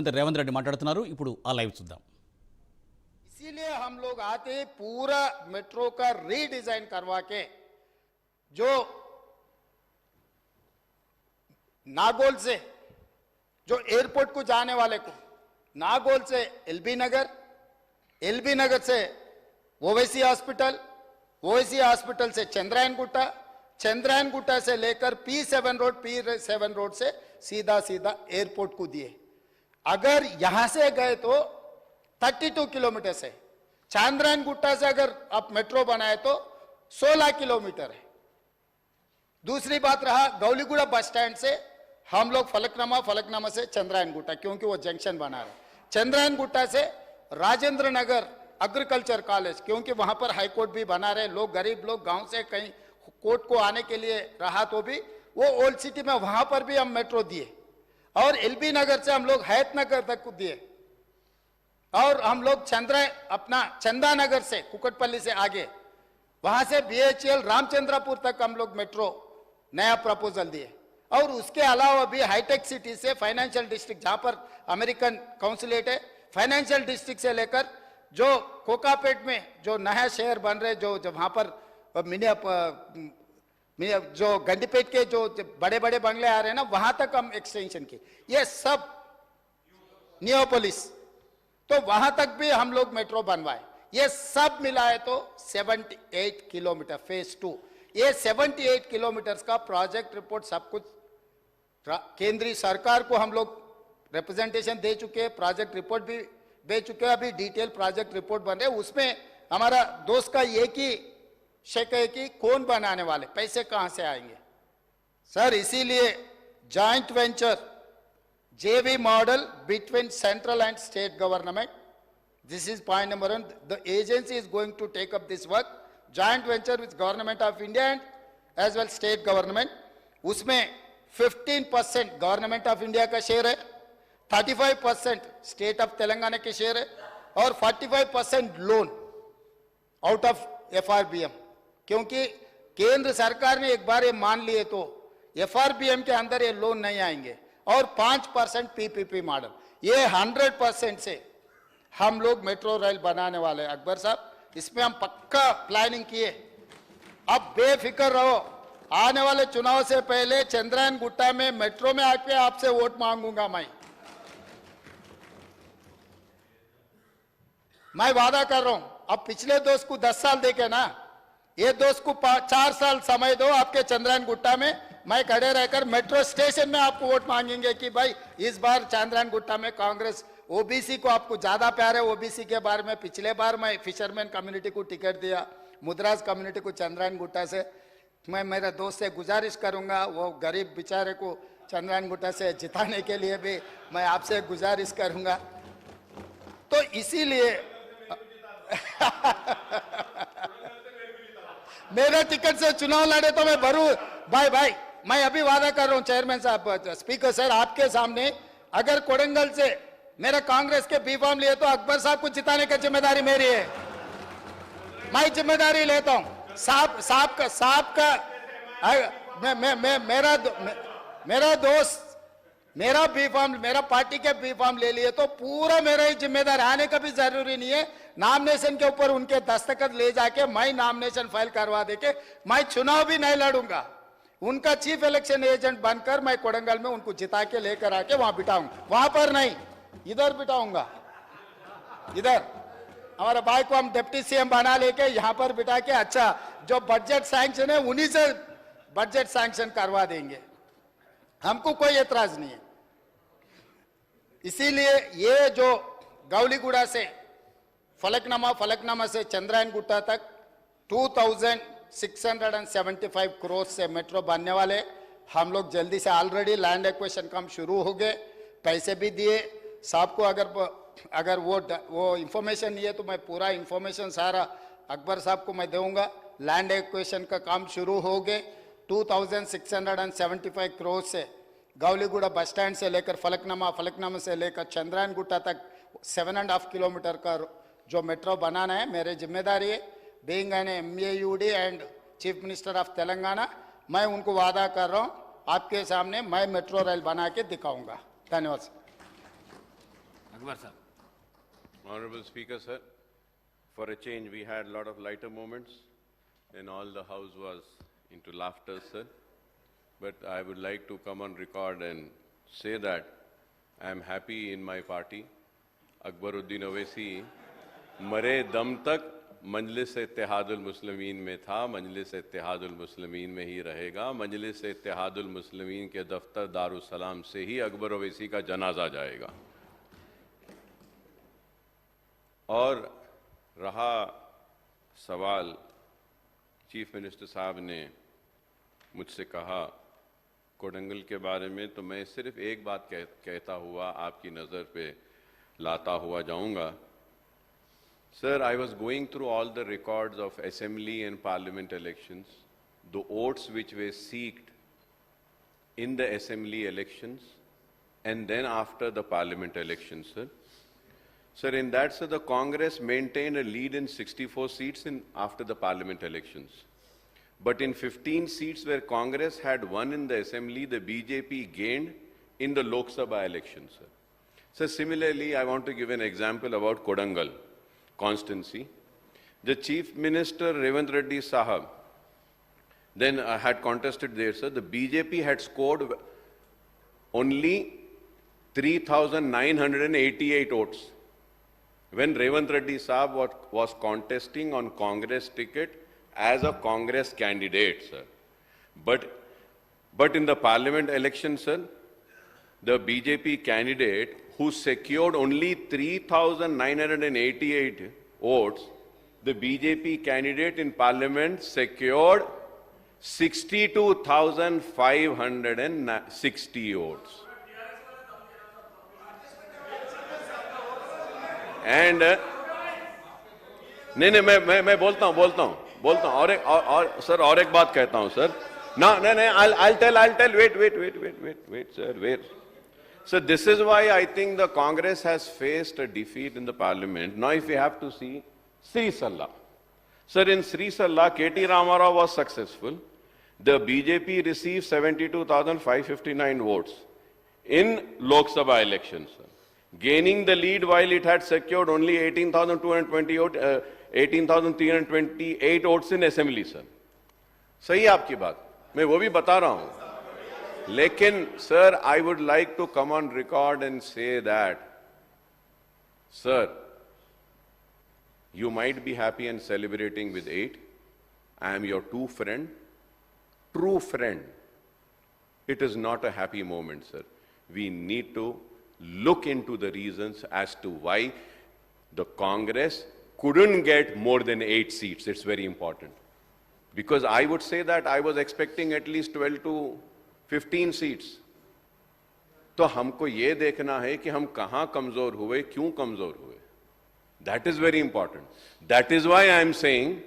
रेवंत रेड्डी మాట్లాడుతున్నారు ఇప్పుడు ఆ లైవ్ చూద్దాం। इसीलिए हम लोग आते पूरा मेट्रो का रीडिजाइन करवा के जो नागौल से जो एयरपोर्ट को जाने वाले को नागौल से एलबी नगर से ओवैसी हॉस्पिटल से चंद्रायन गुट्टा से लेकर P7 रोड से सीधा एयरपोर्ट को दिए। अगर यहां से गए तो 32 किलोमीटर से, चंद्रायन गुट्टा से अगर आप मेट्रो बनाए तो 16 किलोमीटर है। दूसरी बात रहा गौलीगुड़ा बस स्टैंड से हम लोग फलकनामा से चंद्रायन गुट्टा, क्योंकि वो जंक्शन बना रहे। चंद्रायन गुट्टा से राजेंद्र नगर एग्रीकल्चर कॉलेज, क्योंकि वहां पर हाई कोर्ट भी बना रहे। लोग गरीब लोग गांव से कहीं कोर्ट को आने के लिए रहा तो भी वो ओल्ड सिटी में वहां पर भी हम मेट्रो दिए। और एलबी नगर से हम लोग हैत नगर तक को दिए। और हम लोग चंदा नगर से कुकटपल्ली से आगे वहां से BHEL रामचंद्रपुर तक हम लोग मेट्रो नया प्रपोजल दिए। और उसके अलावा भी हाईटेक सिटी से फाइनेंशियल डिस्ट्रिक्ट, जहां पर अमेरिकन काउंसिलेट है, फाइनेंशियल डिस्ट्रिक्ट से लेकर जो कोकापेट में जो नया शहर बन रहे, जो वहां पर जो गंडीपेट के जो बड़े बड़े बंगले आ रहे हैं ना, वहां तक हम एक्सटेंशन की। ये सब नियोपोलिस, तो वहां तक भी हम लोग मेट्रो बनवाए। ये सब मिलाए तो 78 किलोमीटर फेज 2। ये 78 किलोमीटर का प्रोजेक्ट रिपोर्ट सब कुछ केंद्रीय सरकार को हम लोग रिप्रेजेंटेशन दे चुके हैं, प्रोजेक्ट रिपोर्ट भी दे चुके हैं। अभी डिटेल प्रोजेक्ट रिपोर्ट बन रहे। उसमें हमारा दोस्त का एक ही शक है कि कौन बनाने वाले, पैसे कहां से आएंगे सर। इसीलिए joint venture JV model between central and state government. This is point number 1. The agency is going to take up this work. Joint venture with government of India and as well state government. उसमें 15% government of India का share है, 35% state of Telangana के share है और 45% loan out of FRBM। क्योंकि केंद्र सरकार ने एक बार ये मान लिए तो FRBM के अंदर ये लोन नहीं आएंगे। और 5% PPP मॉडल, ये 100% से हम लोग मेट्रो रेल बनाने वाले हैं। अकबर साहब, इसमें हम पक्का प्लानिंग किए। अब बेफिक्र रहो, आने वाले चुनाव से पहले चंद्रायन गुट्टा में मेट्रो में आके आपसे वोट मांगूंगा। मैं वादा कर रहा हूं। अब पिछले दोस्त को 10 साल देके ना, ये दोस्त को 4 साल समय दो। आपके चंद्रायन गुट्टा में मैं खड़े रहकर मेट्रो स्टेशन में आपको वोट मांगेंगे कि भाई इस बार चंद्रायन गुट्टा में कांग्रेस, OBC को आपको ज्यादा प्यार है। OBC के बारे में पिछले बार मैं फिशरमैन कम्युनिटी को टिकट दिया, मुद्राज कम्युनिटी को चंद्रायन गुट्टा से। मैं मेरे दोस्त से गुजारिश करूंगा, वो गरीब बेचारे को चंद्रायन गुट्टा से जिताने के लिए भी मैं आपसे गुजारिश करूंगा। तो इसीलिए मेरे टिकट से चुनाव लड़े तो मैं भरू। भाई मैं अभी वादा कर रहा हूं चेयरमैन साहब, स्पीकर सर, आपके सामने अगर कोडंगल से मेरा कांग्रेस के बी फॉर्म लिए तो अकबर साहब को जिताने की जिम्मेदारी मेरी है। मैं जिम्मेदारी लेता हूं। साहब का मेरा दोस्त मेरा बी फॉर्म, मेरा पार्टी के बी फॉर्म ले लिए तो पूरा मेरा ही जिम्मेदार। आने का भी जरूरी नहीं है। नॉमिनेशन के ऊपर उनके दस्तखत ले जाके मैं नॉमिनेशन फाइल करवा देके मैं चुनाव भी नहीं लड़ूंगा। उनका चीफ इलेक्शन एजेंट बनकर मैं कोडंगल में उनको जिता के लेकर आके वहां बिठाऊंगा। वहां पर नहीं, इधर बिठाऊंगा। इधर हमारे भाई को हम डिप्टी CM बना लेके यहां पर बिठा के अच्छा जो बजट सैंक्शन है उन्हीं से बजट सैंक्शन करवा देंगे। हमको कोई एतराज नहीं है। इसीलिए ये जो गौलीगुड़ा से फलकनामा से चंद्रायन गुट्टा तक 2675 करोड़ से मेट्रो बनने वाले। हम लोग जल्दी से ऑलरेडी लैंड एक्विजिशन काम शुरू हो गए, पैसे भी दिए साहब को। अगर वो इंफॉर्मेशन नहीं है तो मैं पूरा इंफॉर्मेशन सारा अकबर साहब को मैं दूंगा। लैंड एक्विजिशन का काम शुरू हो गए। 2675 करोड़ से गौलीगुड़ा बस स्टैंड से लेकर फलकनामा से लेकर चंद्रायन गुट्टा तक 7.5 किलोमीटर का जो मेट्रो बनाना है मेरी जिम्मेदारी है। Being an MAUD and chief minister of Telangana, मैं उनको वादा कर रहा हूँ आपके सामने मैं मेट्रो रेल बना के दिखाऊंगा। धन्यवाद। अकबर साहब. Honorable Speaker, sir, for a change, we had a lot of lighter moments, and all the House was into laughter, sir. But I would like to come on record and say that I am happy in my party. Akbaruddin Owaisi, मरे दम तक मजलिस इत्तेहादुल मुस्लिमीन में था, मजलिस इत्तेहादुल मुस्लिमीन में ही रहेगा, मजलिस इत्तेहादुल मुस्लिमीन के दफ्तर Darussalam से ही अकबर ओवैसी का जनाजा जाएगा. और रहा सवाल, चीफ मिनिस्टर साहब ने मुझसे कहा कोडंगल के बारे में, तो मैं सिर्फ एक बात कहता हुआ आपकी नज़र पे लाता हुआ जाऊंगा. Sir, I was going through all the records of assembly and parliament elections, the votes which were seeked in the assembly elections and then after the parliament elections, sir. Sir, in that, sir, the Congress maintained a lead in 64 seats after the parliament elections. But in 15 seats where Congress had won in the assembly, the BJP gained in the Lok Sabha elections, sir. So similarly, I want to give an example about Kodangal constituency. The Chief Minister Revant Reddy Sahab then had contested there, sir. The BJP had scored only 3,988 votes when Revant Reddy Sahab was contesting on Congress ticket as a Congress candidate, sir. But in the parliament election, sir, the BJP candidate who secured only 3,988 votes, the BJP candidate in parliament secured 62,560 votes. And नहीं मैं बोलता हूँ और sir और एक बात कहता हूँ sir. I'll tell wait sir, wait. So this is why I think the Congress has faced a defeat in the parliament. Now if we have to see Sri Salla. Sir, in Sri Salla, K.T. Ramarao was successful. The BJP received 72,559 votes in Lok Sabha elections, sir, gaining the lead while it had secured only 18,328 votes in assembly, sir. सही है आपकी बात, मैं वो भी बता रहा हूँ. Lekin, sir, I would like to come on record and say that, sir, you might be happy and celebrating with 8. I am your true friend. It is not a happy moment, sir. We need to look into the reasons as to why the Congress couldn't get more than 8 seats. It's very important. Because I would say that I was expecting at least 12 to 15 seats. तो हमको ये देखना है कि हम कहां कमजोर हुए, क्यों कमजोर हुए. That is very important. That is why I am saying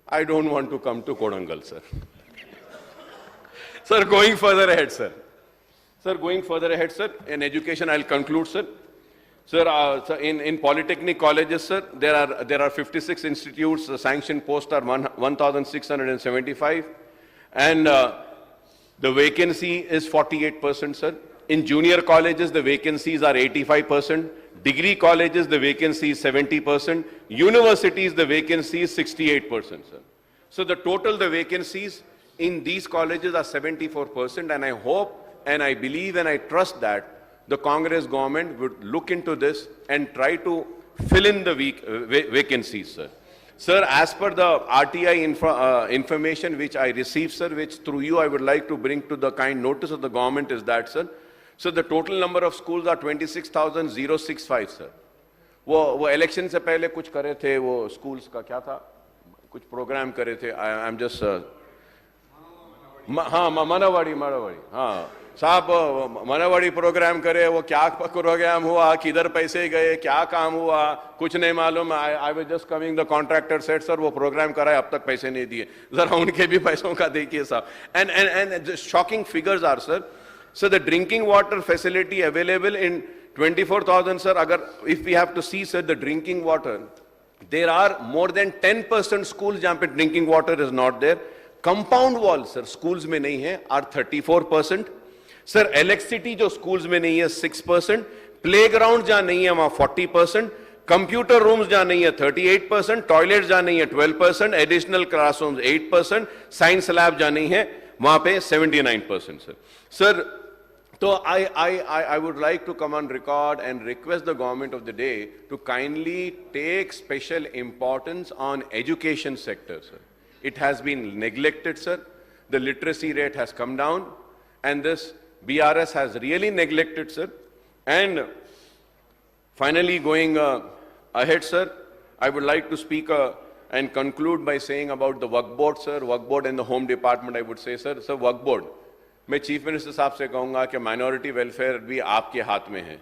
I don't want to come to Kodangal, sir. Sir, going further ahead, sir. In education, I'll conclude, sir. Sir, in polytechnic colleges, sir, there are 56 institutes. The sanctioned posts are 1,675, and the vacancy is 48%, sir. In junior colleges, the vacancies are 85%. Degree colleges, the vacancy is 70%. Universities, the vacancy is 68%, sir. So the vacancies in these colleges are 74%, and I hope and I believe and I trust that the Congress government would look into this and try to fill in the vacancies, sir. Sir, as per the RTI information which I received, sir, which through you I would like to bring to the kind notice of the government is that, sir, so the total number of schools are 26,065, sir. वो election से पहले कुछ करे थे, वो schools का क्या था, कुछ program करे थे. I'm just हाँ मानावाड़ी हाँ साहब मानावाड़ी प्रोग्राम करे, वो क्या प्रोग्राम हुआ, किधर पैसे गए, क्या काम हुआ, कुछ नहीं मालूम. I was just coming, the contractor said sir वो प्रोग्राम करा है, अब तक पैसे नहीं दिए. जरा उनके भी पैसों का देखिए साहब. And shocking figures are, sir. Sir the drinking water facility available in 24,000, sir. Agar, if we have to see, sir, the drinking water, there are more than 10% schools जहाँ पे drinking water is not there. Compound walls, sir, schools में नहीं है, are 34%. Sir, electricity जो schools में नहीं है 6%. Playground जहां नहीं है वहां 40%, कंप्यूटर रूम्स जहां नहीं है 38%, टॉयलेट जहां नहीं है 12%, एडिशनल क्लासरूम्स 8%, साइंस लैब जहां नहीं है वहां पे 79% sir. So I would like to come on record and request the government of the day to kindly take special importance on education sector, sir. It has been neglected, sir. The literacy rate has come down, and this BRS has really neglected, sir. And finally, going ahead, sir, I would like to speak and conclude by saying about the Waqf Board, sir. Waqf Board and the Home Department, I would say, sir. Sir, Waqf Board. मैं chief minister साहब से कहूंगा कि minority welfare भी आपके हाथ में है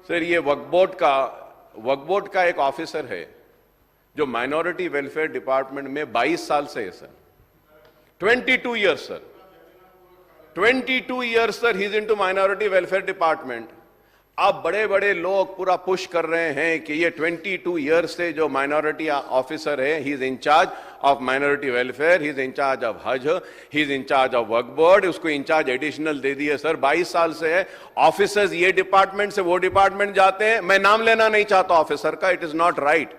सर. ये वक्फ बोर्ड का एक ऑफिसर है जो माइनॉरिटी वेलफेयर डिपार्टमेंट में 22 साल से है sir. 22 years sir. 22 years sir he is into minority welfare department. अब बड़े बड़े लोग पूरा पुश कर रहे हैं कि ये 22 इयर्स से जो माइनॉरिटी ऑफिसर है, he is in charge of minority welfare, he is in charge of Haj, he is in charge of Waqf board, उसको इंचार्ज एडिशनल दे दिए सर. 22 साल से है. ऑफिसर्स ये डिपार्टमेंट से वो डिपार्टमेंट जाते हैं. मैं नाम लेना नहीं चाहता ऑफिसर का, it is not right,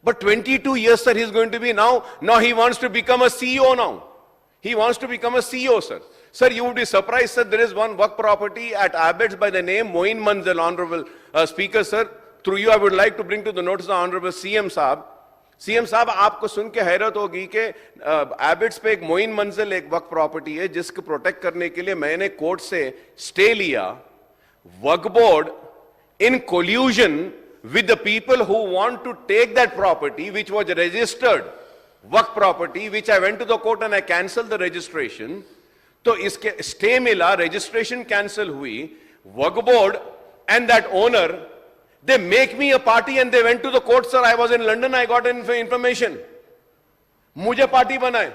but 22 years sir he is going to be now he wants to become a CEO now. He wants to become a CEO, sir. Sir, you would be surprised, sir. There is one work property at Abbots by the name Moin Manzil, Honorable Speaker, sir. Through you, I would like to bring to the notice of the Honorable CM Saab. CM साहब, आपको सुन के हैरत होगी कि एबिट्स पे एक मोइन मंजिल एक वक्फ प्रॉपर्टी है जिसको प्रोटेक्ट करने के लिए मैंने कोर्ट से स्टे लिया. Waqf board in collusion with the people who want to take that property which was registered Waqf property, which I went to the court and I cancelled the registration. तो इसके stay मिला, registration cancel हुई. वक्फ board and that owner, they make me a party and they went to the court, sir. I was in London, I got information. मुझे party बनाए.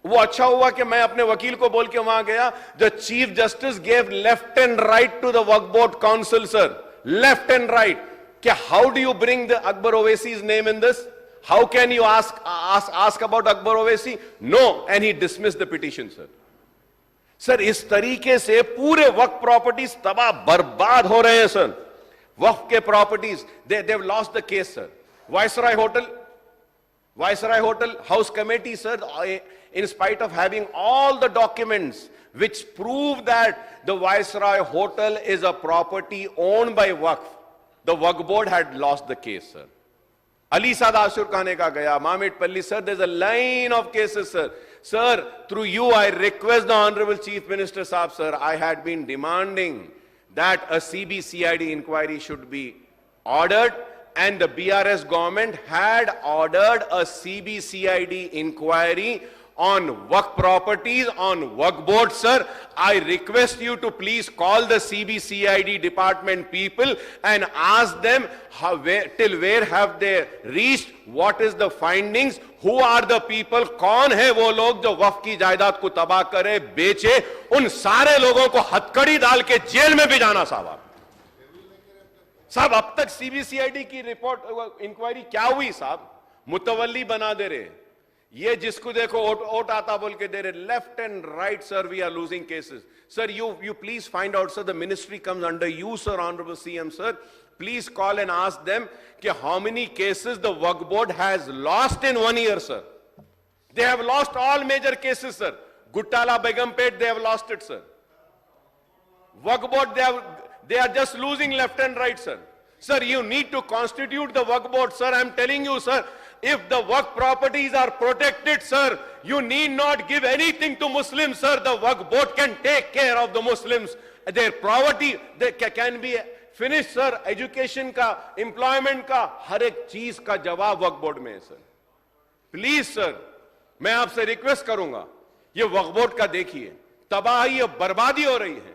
वो अच्छा हुआ कि मैं अपने वकील को बोल के वहां गया. The Chief Justice gave left and right to the Waqf Board Council, sir. Left and right. How do you bring the Akbar Owaisi's name in this? How can you ask about Akbar Owaisi? No, and he dismissed the petition, sir. Sir, इस तरीके से पूरे वक्फ properties तबाह बर्बाद हो रहे हैं sir. वक्फ के properties they've lost the case, sir. Viceroy Hotel House Committee, sir, in spite of having all the documents which prove that the Viceroy Hotel is a property owned by Waqf, the Waqf Board had lost the case, sir. Ali Saad Ashur Khane ka gaya, Mamit Palli, sir, there's a line of cases, sir. Sir, through you, I request the Honorable Chief Minister Saab, sir, I had been demanding that a CBCID inquiry should be ordered, and the BRS government had ordered a CBCID inquiry on Waqf properties, on Waqf Board, sir. I request you to please call the CBCID department people and ask them till where have they reached, what is the findings, who are the people, कौन है वो लोग जो वक्फ की जायदाद को तबाह करे, बेचे. उन सारे लोगों को हथकड़ी डाल के जेल में भी जाना साहब. साहब, अब तक सीबीसीआईडी की रिपोर्ट इंक्वायरी क्या हुई साहब? मुतवल्ली बना दे रहे. ये जिसको देखो ओट आता बोल के दे रहे. Left and right, sir, we are losing cases. Sir, you please find out, sir, the ministry comes under you, sir, Honorable CM, sir. Please call and ask them how many cases the Waqf Board has lost in 1 year, sir. They have lost all major cases, sir. Guttala Begumpet, they have lost it, sir. Waqf Board, they are just losing left and right, sir. Sir, you need to constitute the Waqf Board, sir. I am telling you, sir, if the Waqf properties are protected, sir, you need not give anything to Muslims, sir. The Waqf Board can take care of the Muslims. Their poverty can be finished, sir. Education ka, employment ka, हर एक चीज का जवाब वक्फ board में है, sir. Please sir, मैं आपसे request करूंगा, ये वक्फ बोर्ड का देखिए, तबाही और बर्बादी हो रही है.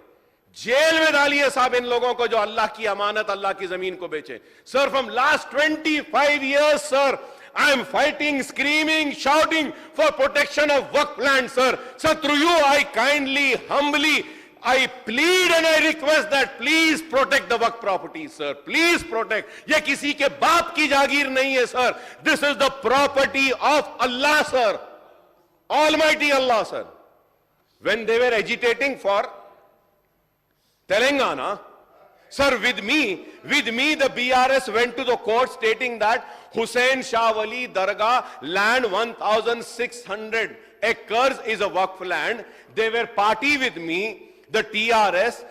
जेल में डालिए साहब इन लोगों को जो अल्लाह की अमानत, अल्लाह की जमीन को बेचे. Sir, from last 25 years, sir, I am fighting, screaming, shouting for protection of Waqf land, sir. Sir, through you, I kindly, humbly, I plead and I request that please protect the Waqf properties, sir. Please protect. ये किसी के बाप की जागीर नहीं है, sir. This is the property of Allah, sir. Almighty Allah, sir. When they were agitating for Telangana, Sir, with me, the BRS went to the court stating that Hussain Shah Wali Dargah land 1,600 acres is a Waqf land. They were party with me, the TRS,